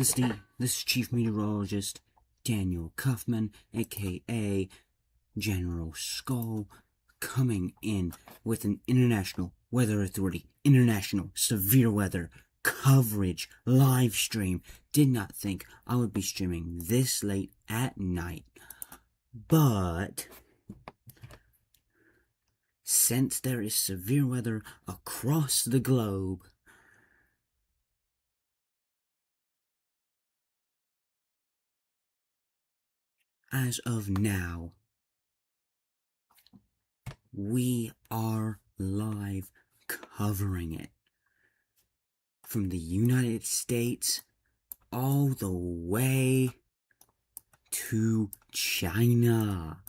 This is Chief Meteorologist Daniel Kaufman, aka General Skull, coming in with an International Weather Authority International Severe Weather coverage live stream. Did not think I would be streaming this late at night, but since there is severe weather across the globe, as of now, we are live covering it from the United States all the way to China.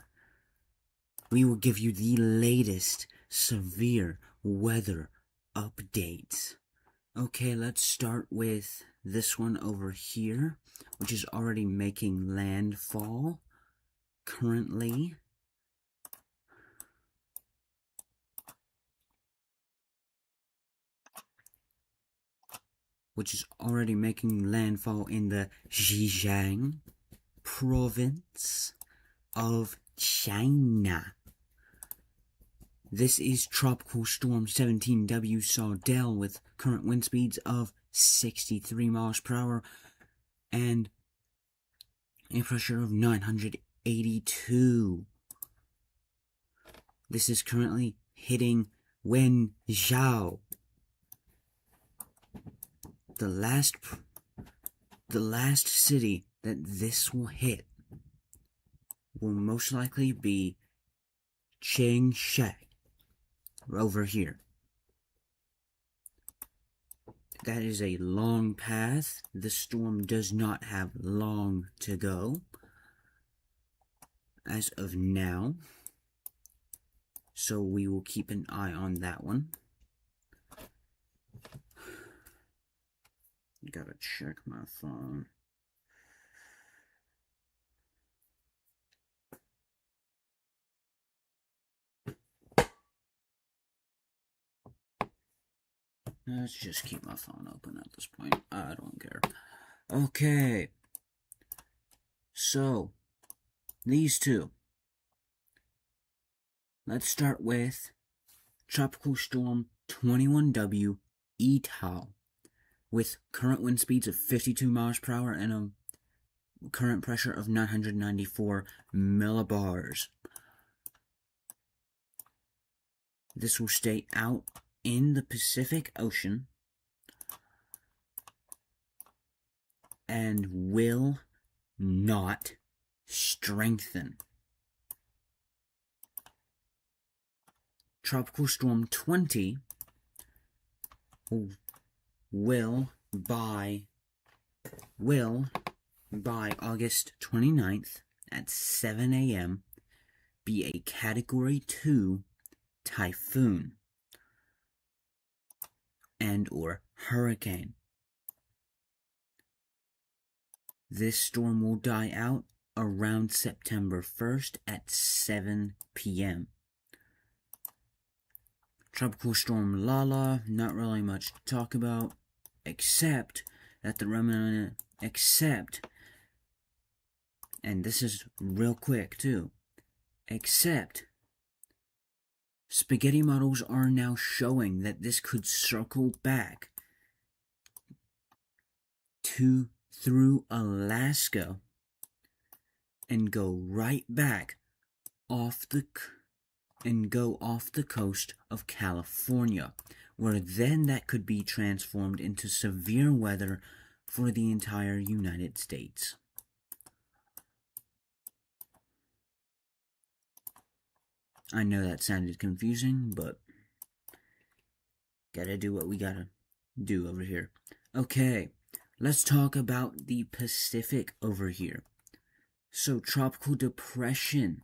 We will give you the latest severe weather updates. Okay, let's start with this one over here, which is already making landfall currently. Which is already making landfall in the Zhejiang province of China. This is Tropical Storm 17W Sardell with current wind speeds of 63 miles per hour and a pressure of 982. This is currently hitting Wenzhou. The last city that this will hit will most likely be Changsha, over here. That is a long path. The storm does not have long to go as of now, so we will keep an eye on that one. Gotta check my phone. Let's just keep my phone open at this point. I don't care. Okay. So, these two. Let's start with Tropical Storm 21W Etao, with current wind speeds of 52 miles per hour and a current pressure of 994 millibars. This will stay out in the Pacific Ocean and will not strengthen. Tropical Storm 20 will by August 29th at 7 a.m. be a Category 2 typhoon and or hurricane. This storm will die out around September 1st at 7 p.m. Tropical Storm Lala, not really much to talk about, except that and this is real quick too, except spaghetti models are now showing that this could circle back through Alaska and go right back off the coast of California, where then that could be transformed into severe weather for the entire United States. I know that sounded confusing, but gotta do what we gotta do over here. Okay, let's talk about the Pacific over here. So, Tropical Depression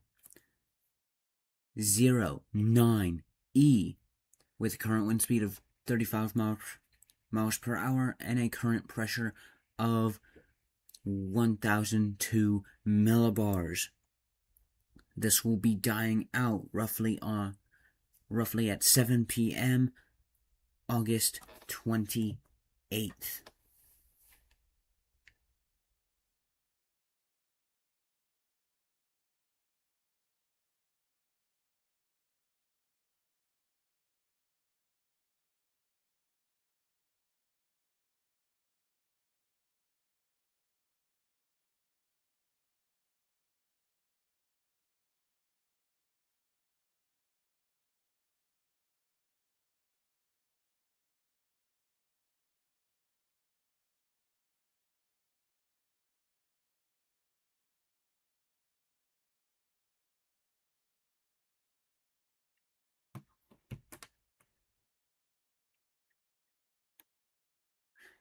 09E with current wind speed of 35 miles per hour and a current pressure of 1002 millibars. This will be dying out roughly at 7 p.m. August 28th.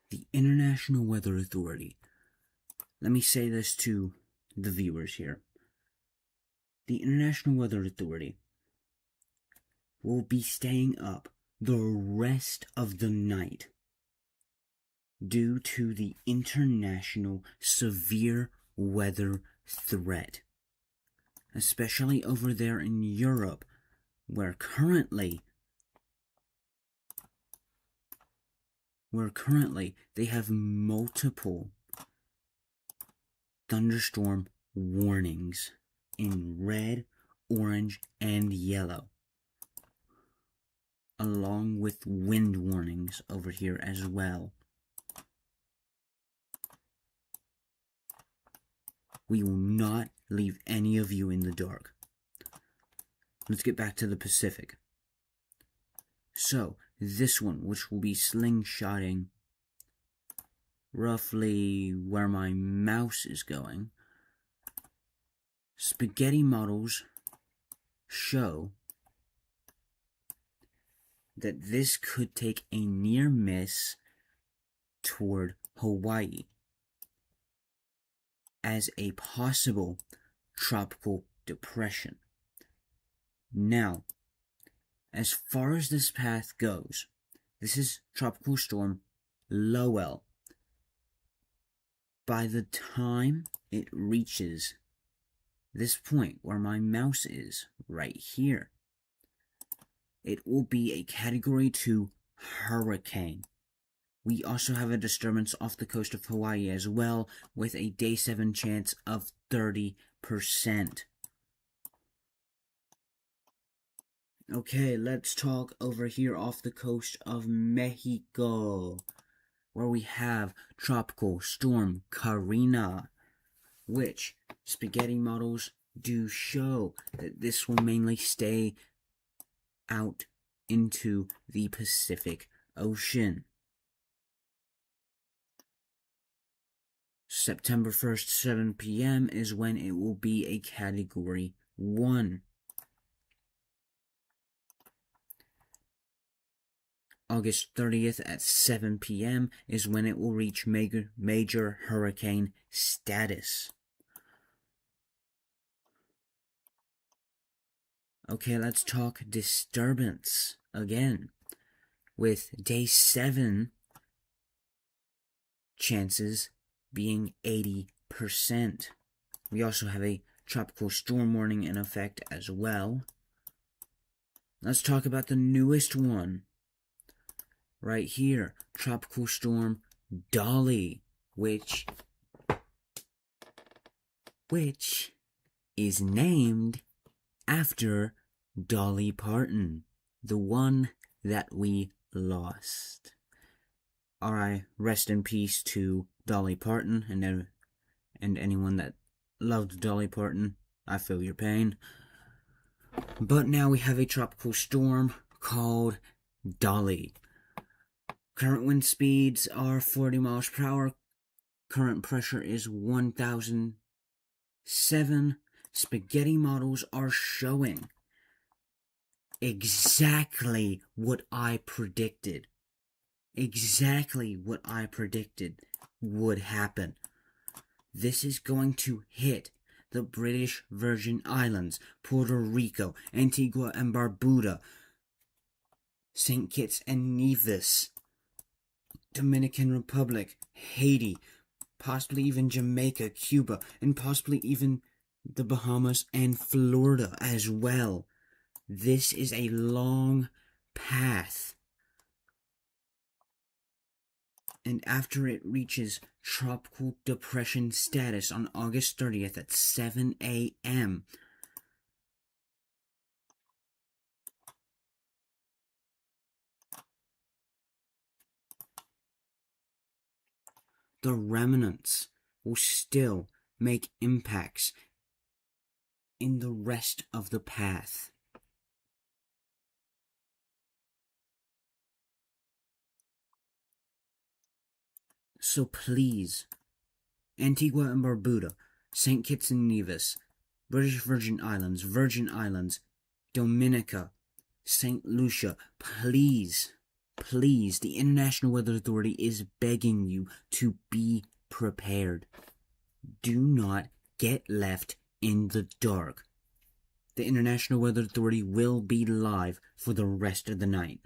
The International Weather Authority. Let me say this to the viewers here. The International Weather Authority will be staying up the rest of the night due to the international severe weather threat, especially over there in Europe, where currently they have multiple thunderstorm warnings in red, orange, and yellow, along with wind warnings over here as well. We will not leave any of you in the dark. Let's get back to the Pacific. So, this one, which will be slingshotting roughly where my mouse is going, spaghetti models show that this could take a near miss toward Hawaii as a possible tropical depression. Now, as far as this path goes, this is Tropical Storm Lowell. By the time it reaches this point where my mouse is, right here, it will be a Category 2 hurricane. We also have a disturbance off the coast of Hawaii as well, with a day 7 chance of 30%. Okay, let's talk over here off the coast of Mexico, where we have Tropical Storm Karina, which spaghetti models do show that this will mainly stay out into the Pacific Ocean. September 1st, 7 p.m. is when it will be a Category 1. August 30th at 7 p.m. is when it will reach major hurricane status. Okay, let's talk disturbance again, with day 7 chances being 80%. We also have a tropical storm warning in effect as well. Let's talk about the newest one. Right here, Tropical Storm Dolly, which is named after Dolly Parton, the one that we lost. Alright, rest in peace to Dolly Parton and anyone that loved Dolly Parton. I feel your pain. But now we have a tropical storm called Dolly. Current wind speeds are 40 miles per hour. Current pressure is 1,007. Spaghetti models are showing exactly what I predicted. Exactly what I predicted would happen. This is going to hit the British Virgin Islands, Puerto Rico, Antigua and Barbuda, St. Kitts and Nevis, Dominican Republic, Haiti, possibly even Jamaica, Cuba, and possibly even the Bahamas and Florida as well. This is a long path. And after it reaches tropical depression status on August 30th at 7 a.m., the remnants will still make impacts in the rest of the path. So please, Antigua and Barbuda, St. Kitts and Nevis, British Virgin Islands, Dominica, St. Lucia, please please, the International Weather Authority is begging you to be prepared. Do not get left in the dark. The International Weather Authority will be live for the rest of the night.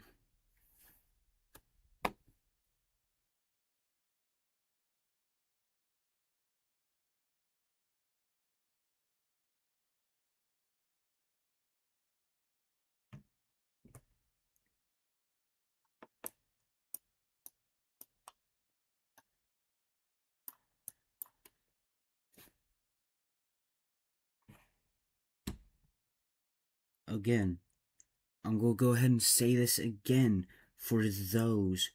Again, I'm going to go ahead and say this again for those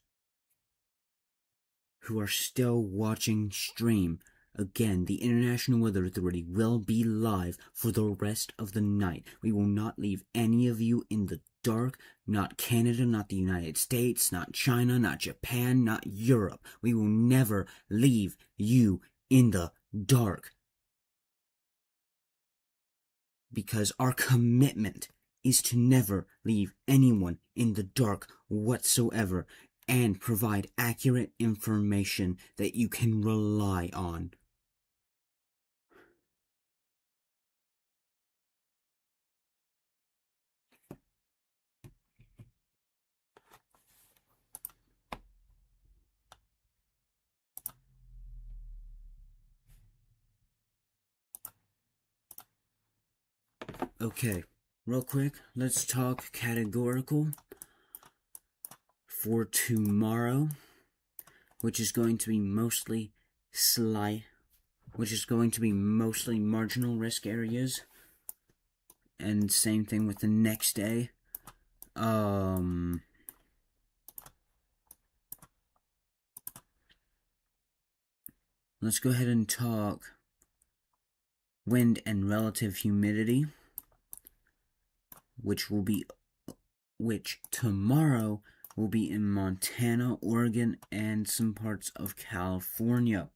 who are still watching stream. Again, the International Weather Authority will be live for the rest of the night. We will not leave any of you in the dark. Not Canada, not the United States, not China, not Japan, not Europe. We will never leave you in the dark. Because our commitment is to never leave anyone in the dark whatsoever and provide accurate information that you can rely on. Okay, real quick, let's talk categorical for tomorrow, which is going to be mostly marginal risk areas, and same thing with the next day. Let's go ahead and talk wind and relative humidity, which tomorrow will be in Montana, Oregon, and some parts of California.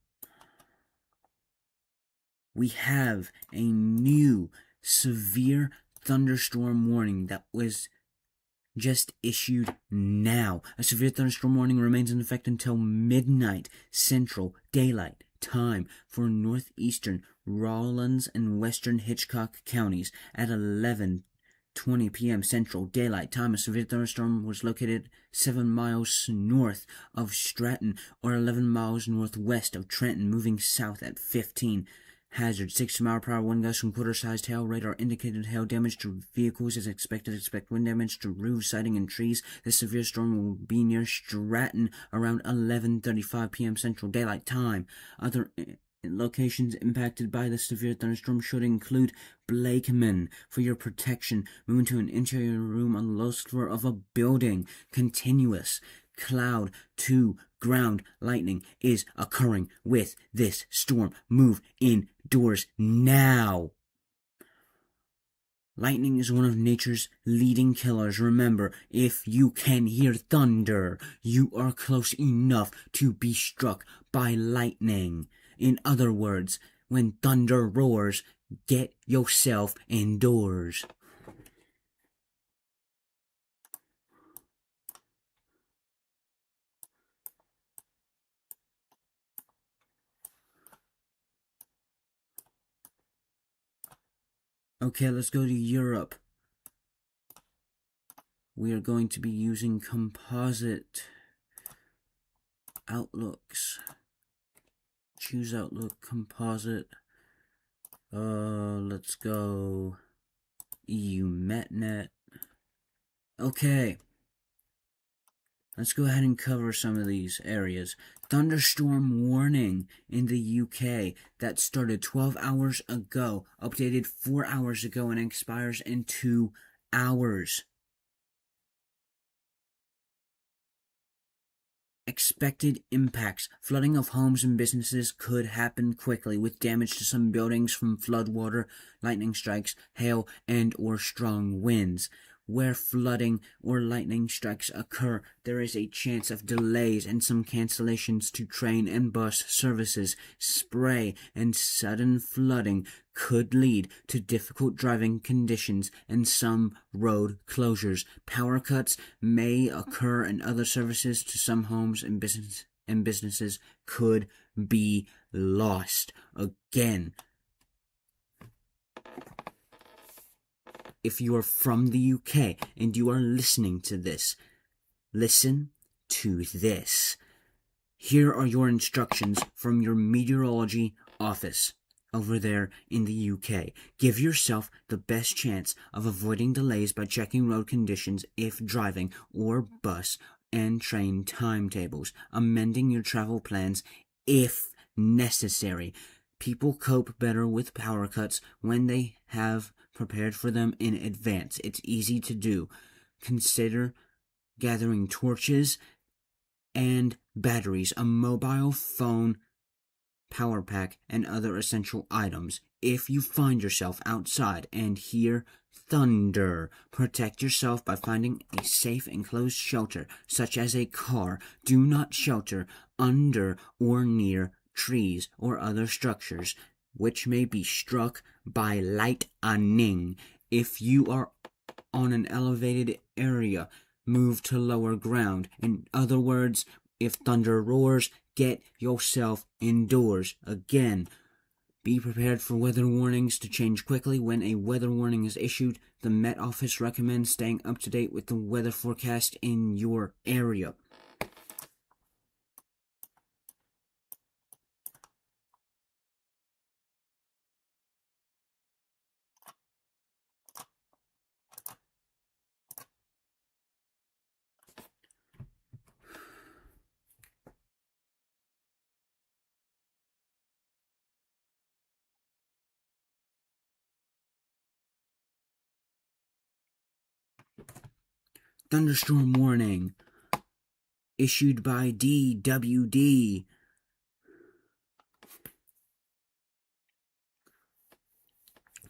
We have a new severe thunderstorm warning that was just issued now. A severe thunderstorm warning remains in effect until midnight Central Daylight Time for northeastern Rawlins and western Hitchcock counties at 11:20 p.m. Central Daylight Time. A severe thunderstorm was located 7 miles north of Stratton or 11 miles northwest of Trenton, moving south at 15. Hazard 60-mile-per-hour wind gusts from quarter-sized hail. Radar indicated hail damage to vehicles is expected. Expect wind damage to roofs, siding, and trees. This severe storm will be near Stratton around 11:35 p.m. Central Daylight Time. Other locations impacted by the severe thunderstorm should include Blakeman. For your protection, move into an interior room on the lowest floor of a building. Continuous cloud to ground lightning is occurring with this storm. Move indoors now. Lightning is one of nature's leading killers. Remember, if you can hear thunder, you are close enough to be struck by lightning. In other words, when thunder roars, get yourself indoors. Okay, let's go to Europe. We are going to be using composite outlooks. Choose Outlook Composite. Let's go EUMetNet. Okay. Let's go ahead and cover some of these areas. Thunderstorm warning in the UK that started 12 hours ago, updated 4 hours ago, and expires in 2 hours. Expected impacts. Flooding of homes and businesses could happen quickly, with damage to some buildings from floodwater, lightning strikes, hail, and or strong winds. Where flooding or lightning strikes occur, there is a chance of delays and some cancellations to train and bus services. Spray and sudden flooding could lead to difficult driving conditions and some road closures. Power cuts may occur and other services to some homes and businesses could be lost. Again, if you are from the UK and you are listening to this, listen to this. Here are your instructions from your meteorology office over there in the UK. Give yourself the best chance of avoiding delays by checking road conditions if driving, or bus and train timetables, amending your travel plans if necessary. People cope better with power cuts when they have prepared for them in advance. It's easy to do. Consider gathering torches and batteries, a mobile phone, power pack, and other essential items. If you find yourself outside and hear thunder, protect yourself by finding a safe enclosed shelter, such as a car. Do not shelter under or near trees or other structures which may be struck by lightning. If you are on an elevated area, move to lower ground. In other words, if thunder roars, get yourself indoors. Again, be prepared for weather warnings to change quickly. When a weather warning is issued, the Met Office recommends staying up to date with the weather forecast in your area. Thunderstorm warning issued by DWD.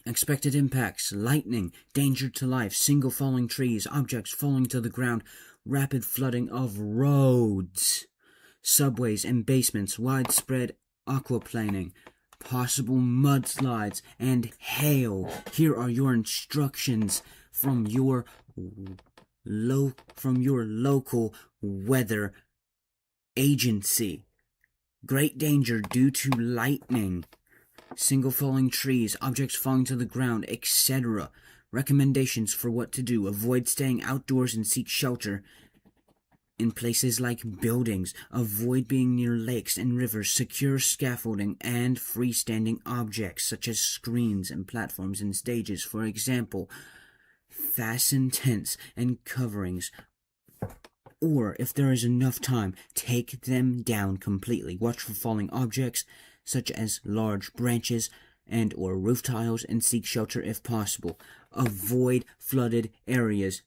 Expected impacts: lightning, danger to life, single falling trees, objects falling to the ground, rapid flooding of roads, subways and basements, widespread aquaplaning, possible mudslides, and hail. Here are your instructions from your local weather agency. Great danger due to lightning, single falling trees, objects falling to the ground, etc. Recommendations for what to do: avoid staying outdoors and seek shelter in places like buildings. Avoid being near lakes and rivers. Secure scaffolding and freestanding objects such as screens and platforms and stages. For example, fasten tents and coverings, or if there is enough time, take them down completely. Watch for falling objects such as large branches and or roof tiles and seek shelter if possible. Avoid flooded areas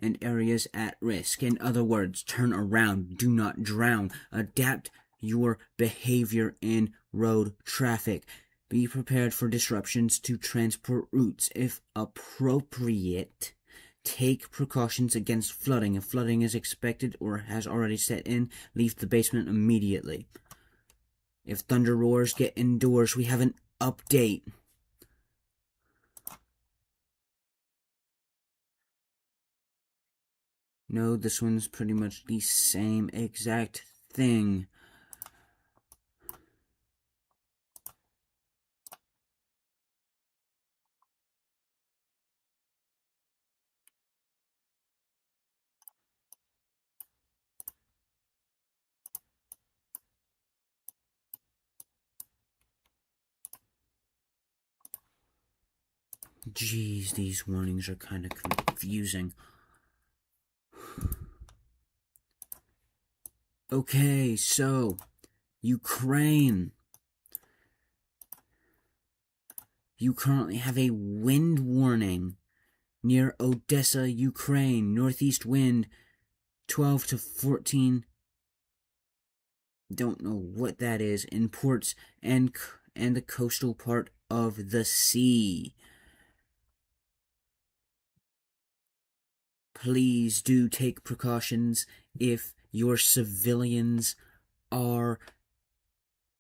and areas at risk. In other words, turn around, do not drown. Adapt your behavior in road traffic. Be prepared for disruptions to transport routes if appropriate. Take precautions against flooding. If flooding is expected or has already set in, leave the basement immediately. If thunder roars, get indoors. We have an update. No, this one's pretty much the same exact thing. Jeez, these warnings are kind of confusing. Okay, so, Ukraine. You currently have a wind warning near Odessa, Ukraine. Northeast wind 12 to 14. Don't know what that is. In ports and the coastal part of the sea. Please do take precautions if your civilians are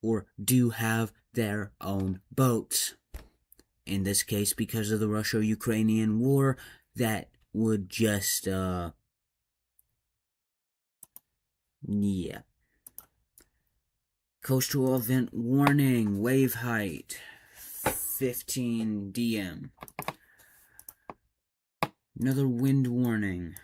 or do have their own boats. in this case, because of the Russia-Ukrainian war, that would just, yeah. Coastal event warning, wave height, 15 dm. Another wind warning.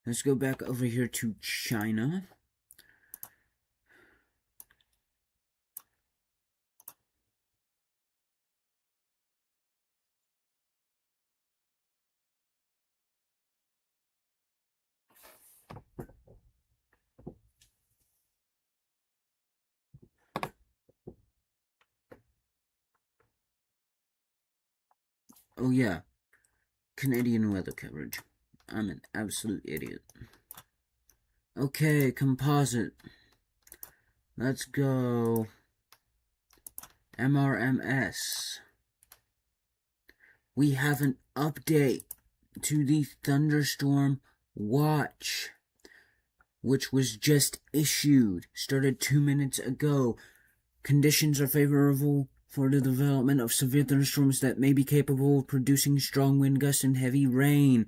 Let's go back over here to China. Oh yeah, Canadian weather coverage. I'm an absolute idiot. Okay, composite. Let's go. MRMS. We have an update to the thunderstorm watch, which was just issued, started 2 minutes ago. Conditions are favorable for the development of severe thunderstorms that may be capable of producing strong wind gusts and heavy rain.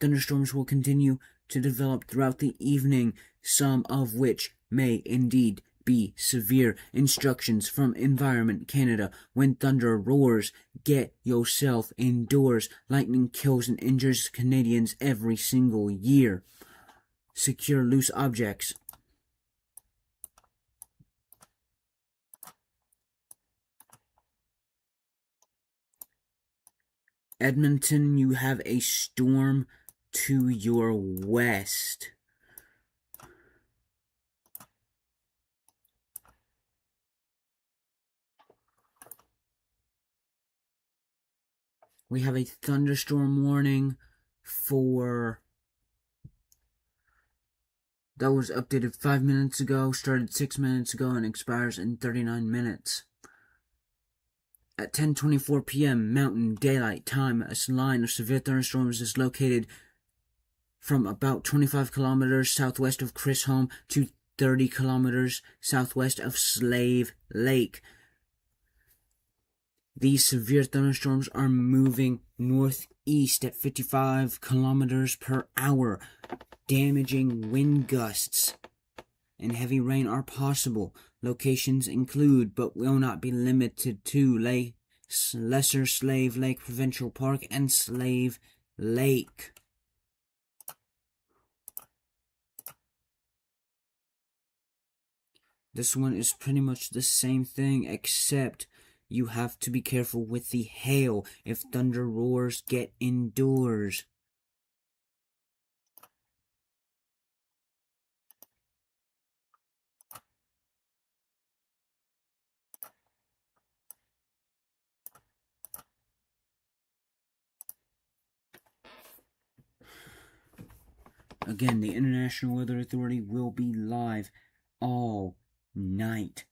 Thunderstorms will continue to develop throughout the evening, some of which may indeed be severe. Instructions from Environment Canada: when thunder roars, get yourself indoors. Lightning kills and injures Canadians every single year. Secure loose objects. Edmonton, you have a storm to your west. We have a thunderstorm warning that was updated 5 minutes ago, started 6 minutes ago, and expires in 39 minutes. At 10:24 p.m. Mountain Daylight Time, a line of severe thunderstorms is located from about 25 kilometers southwest of Chisholm to 30 kilometers southwest of Slave Lake. These severe thunderstorms are moving northeast at 55 kilometers per hour. Damaging wind gusts and heavy rain are possible. Locations include, but will not be limited to, Lesser Slave Lake Provincial Park and Slave Lake. This one is pretty much the same thing, except you have to be careful with the hail. If thunder roars, get indoors. Again, the International Weather Authority will be live all night.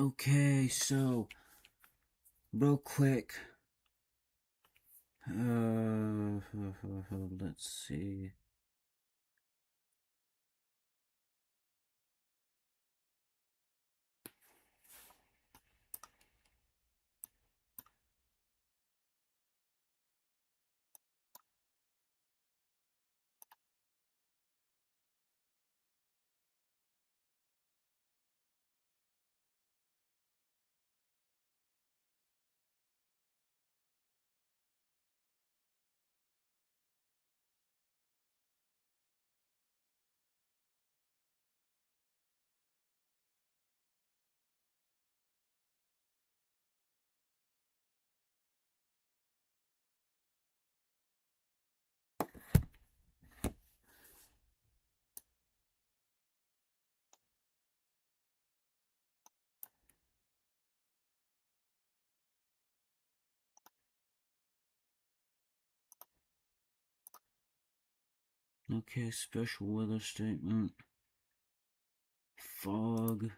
Okay, so real quick, let's see. Okay, special weather statement. Fog.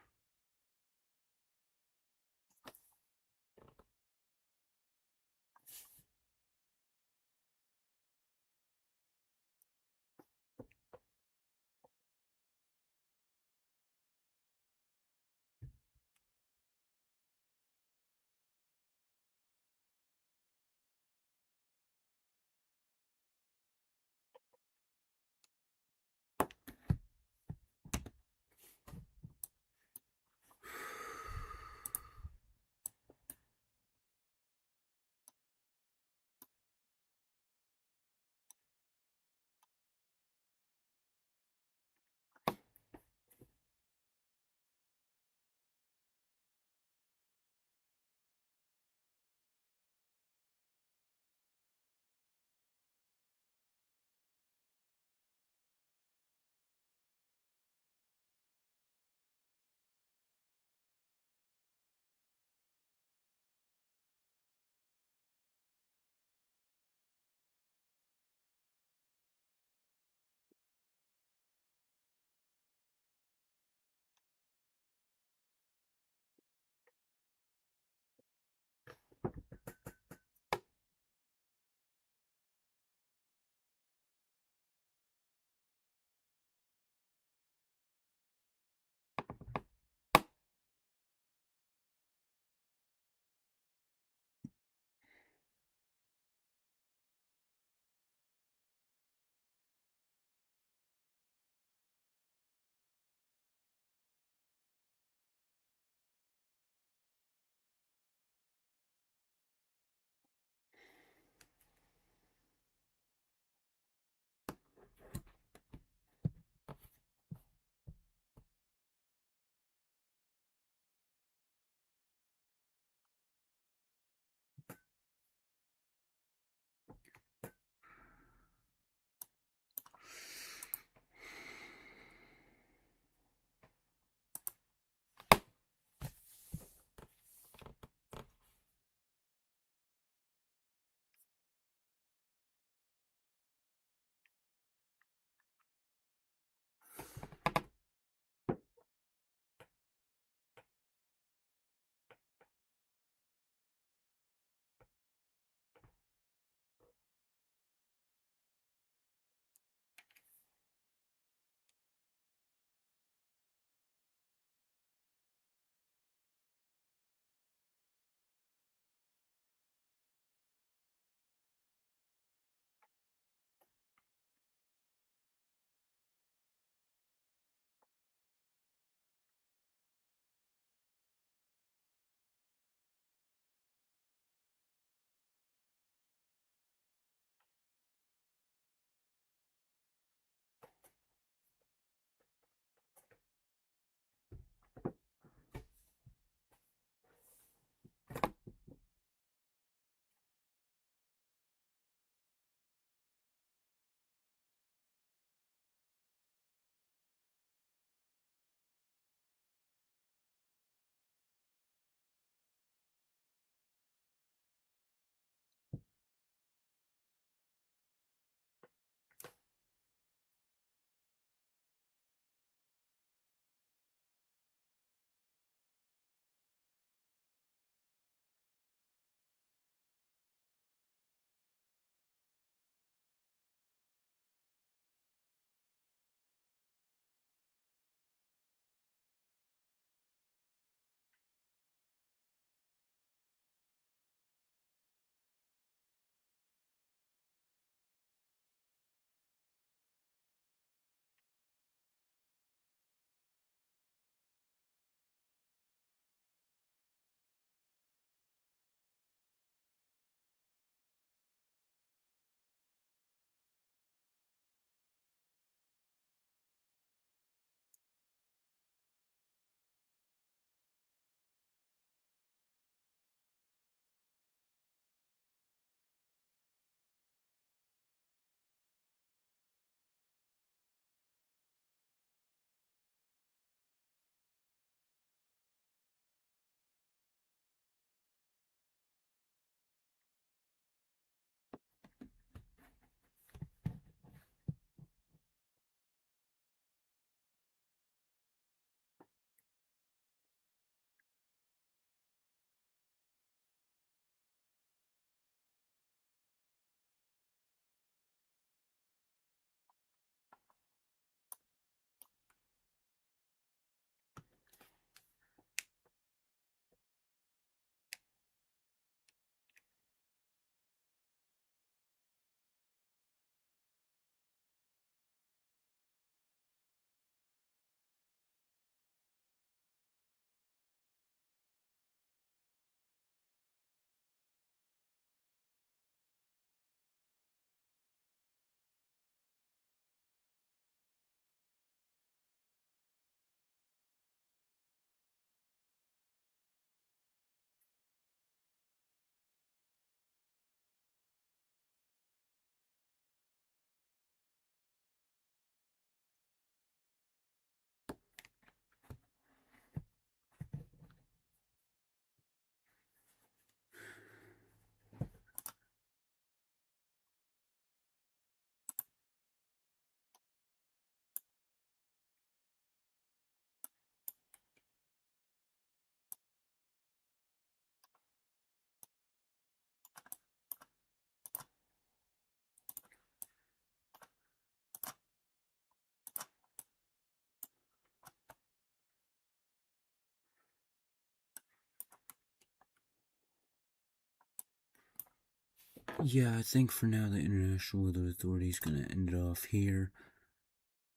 Yeah, I think for now the International Weather Authority is gonna end it off here.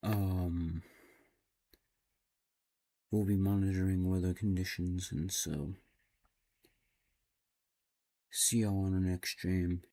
Um, we'll be monitoring weather conditions, and so see y'all on our next stream.